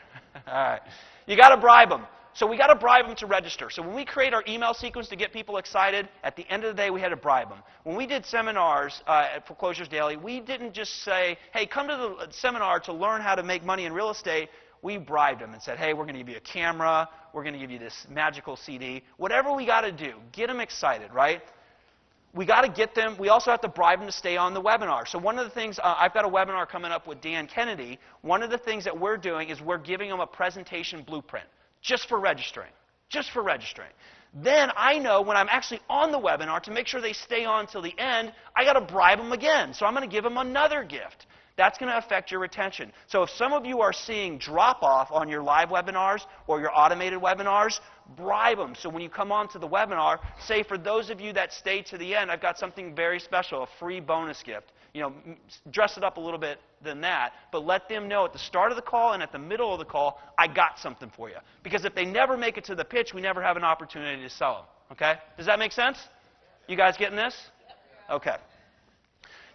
All right. You got to bribe them. So we got to bribe them to register. So when we create our email sequence to get people excited, at the end of the day, we had to bribe them. When we did seminars at Foreclosures Daily, we didn't just say, hey, come to the seminar to learn how to make money in real estate. We bribed them and said, hey, we're going to give you a camera. We're going to give you this magical CD. Whatever we got to do, get them excited, right? We got to get them. We also have to bribe them to stay on the webinar. So one of the things, I've got a webinar coming up with Dan Kennedy. One of the things that we're doing is we're giving them a presentation blueprint. Just for registering. Just for registering. Then I know when I'm actually on the webinar, to make sure they stay on till the end, I got to bribe them again. So I'm going to give them another gift. That's going to affect your retention. So if some of you are seeing drop-off on your live webinars or your automated webinars, bribe them. So when you come on to the webinar, say for those of you that stay to the end, I've got something very special, a free bonus gift. You know, dress it up a little bit than that, but let them know at the start of the call and at the middle of the call, I got something for you. Because if they never make it to the pitch, we never have an opportunity to sell them. Okay? Does that make sense? You guys getting this? Okay.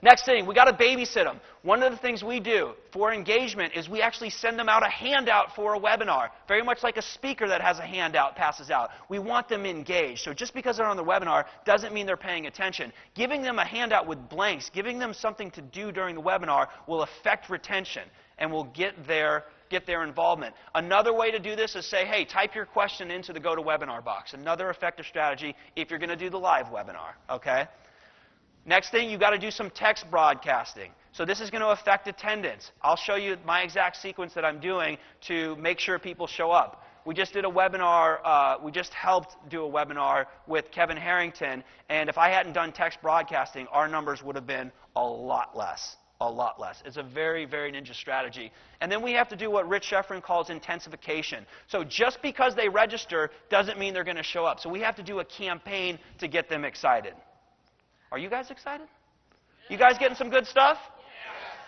Next thing, we got to babysit them. One of the things we do for engagement is we actually send them out a handout for a webinar, very much like a speaker that has a handout passes out. We want them engaged. So just because they're on the webinar doesn't mean they're paying attention. Giving them a handout with blanks, giving them something to do during the webinar will affect retention and will get their involvement. Another way to do this is say, hey, type your question into the GoToWebinar box. Another effective strategy if you're going to do the live webinar, okay? Next thing, you've got to do some text broadcasting. So this is going to affect attendance. I'll show you my exact sequence that I'm doing to make sure people show up. We just did a webinar, we just helped do a webinar with Kevin Harrington, and if I hadn't done text broadcasting, our numbers would have been a lot less. A lot less. It's a very, very ninja strategy. And then we have to do what Rich Sheffrin calls intensification. So just because they register doesn't mean they're going to show up. So we have to do a campaign to get them excited. Are you guys excited? You guys getting some good stuff?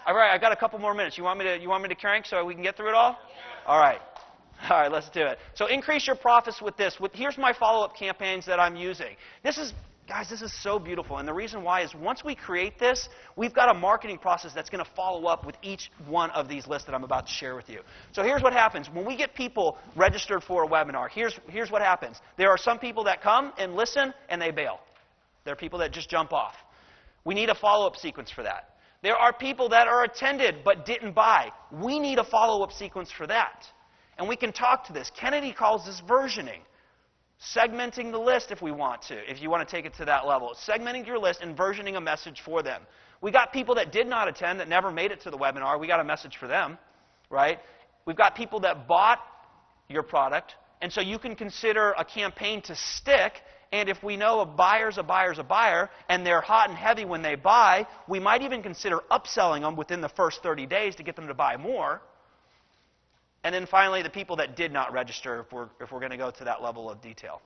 All right, I've got a couple more minutes. You want me to crank so we can get through it all? All right. All right, let's do it. So increase your profits with this. Here's my follow-up campaigns that I'm using. Guys, this is so beautiful. And the reason why is once we create this, we've got a marketing process that's going to follow up with each one of these lists that I'm about to share with you. So here's what happens. When we get people registered for a webinar, here's what happens. There are some people that come and listen and they bail. There are people that just jump off. We need a follow-up sequence for that. There are people that are attended but didn't buy. We need a follow-up sequence for that. And we can talk to this. Kennedy calls this versioning. Segmenting the list if we want to, if you want to take it to that level. Segmenting your list and versioning a message for them. We got people that did not attend, that never made it to the webinar. We got a message for them, right? We've got people that bought your product. And so you can consider a campaign to stick. And if we know a buyer's a buyer, and they're hot and heavy when they buy, we might even consider upselling them within the first 30 days to get them to buy more. And then finally, the people that did not register, if we're going to go to that level of detail.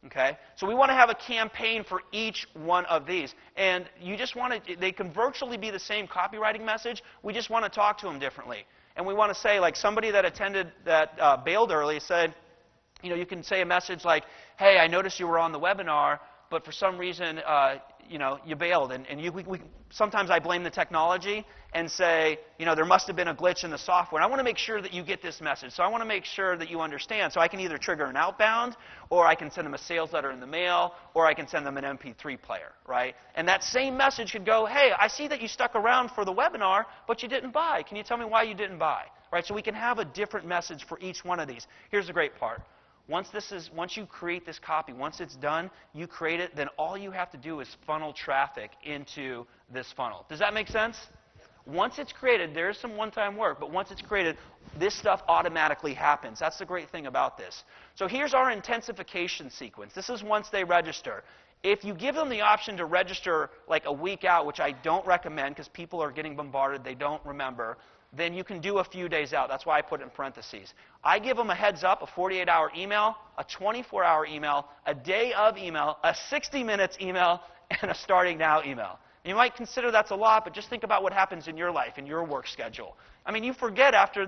Okay? So we want to have a campaign for each one of these. And you just want to, they can virtually be the same copywriting message. We just want to talk to them differently. And we want to say, like somebody that attended, that bailed early said, you know, you can say a message like, hey, I noticed you were on the webinar, but for some reason, you know, you bailed. And sometimes I blame the technology and say, you know, there must have been a glitch in the software. And I want to make sure that you get this message. So I want to make sure that you understand. So I can either trigger an outbound, or I can send them a sales letter in the mail, or I can send them an MP3 player, right? And that same message could go, hey, I see that you stuck around for the webinar, but you didn't buy. Can you tell me why you didn't buy? Right? So we can have a different message for each one of these. Here's the great part. Once you create this copy, once it's done, you create it, then all you have to do is funnel traffic into this funnel. Does that make sense? Once it's created, there's some one-time work, but once it's created, this stuff automatically happens. That's the great thing about this. So here's our intensification sequence. This is once they register. If you give them the option to register like a week out, which I don't recommend because people are getting bombarded, they don't remember, then you can do a few days out. That's why I put it in parentheses. I give them a heads up, a 48-hour email, a 24-hour email, a day of email, a 60 minutes email, and a starting now email. You might consider that's a lot, but just think about what happens in your life, in your work schedule. I mean, you forget after,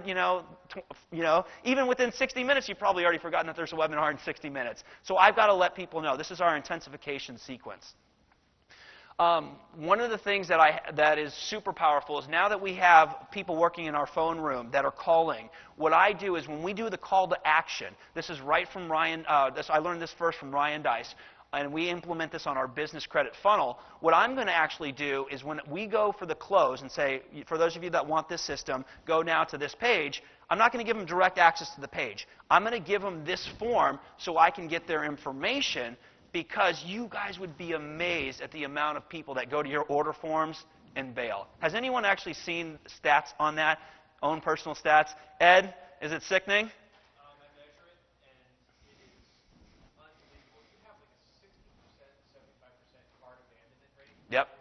even within 60 minutes, you've probably already forgotten that there's a webinar in 60 minutes. So I've got to let people know. This is our intensification sequence. One of the things that is super powerful is now that we have people working in our phone room that are calling, what I do is when we do the call to action, this is right from Ryan, I learned this first from Ryan Dice, and we implement this on our business credit funnel. What I'm going to actually do is when we go for the close and say, for those of you that want this system, go now to this page, I'm not going to give them direct access to the page. I'm going to give them this form so I can get their information, because you guys would be amazed at the amount of people that go to your order forms and bail. Has anyone actually seen stats on that, own personal stats? Ed, is it sickening? I measure it, and it is unbelievable. You have like a 60%, 75% cart abandonment rate. Yep.